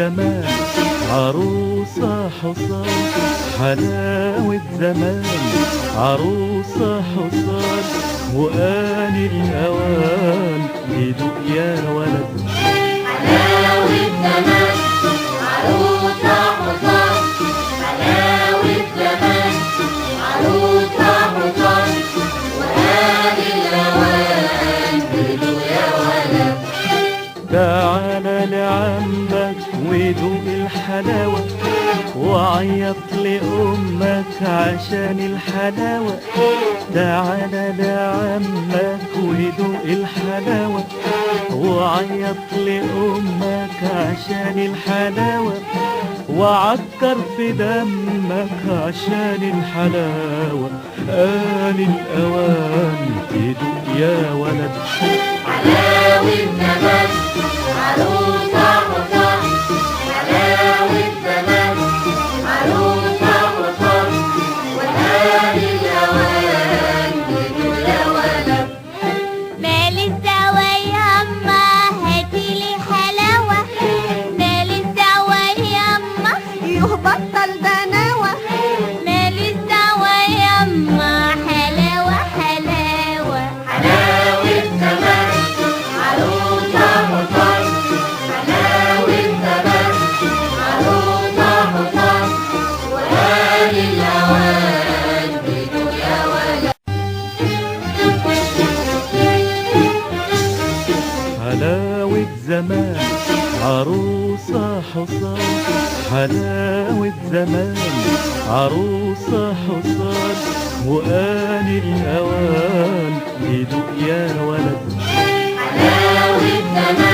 زمان، عروسة حصان، حلاوة زمان، عروسة حصان، وآن الأوان يدوق يا ولد. حلاوة زمان، عروسة حصان، حلاوة زمان، عروسة حصان، وآن الأوان يدوق يا ولد. تعالى لعمك ودوق الحلاوة، وعيط لأمك عشان الحلاوة. تعالى لعمك ودوق الحلاوة، وعيط لأمك عشان الحلاوة، وعكر في دمك عشان الحلاوة. آن الأوان تدوق يا ولد. حلاوة زمان، عروسة حصان، حلاوة زمان، عروسة حصان، وآن الأوان يدوق يا ولد. مال الدوا ياما هاتيلي حلاوة، مال الدوا ياما يهبطل دناوة، مال الدوا ياما حلاوة حلاوة. حلاوة زمان، عروسة حصان، حلاوة زمان، عروسة حصان، وآن الأوان يدوق يا ولد. حلاوة زمان، عروسة حصان، حلاوة زمان، عروسة حصان، وآن الأوان يدوق يا ولد. حلاوة زمان،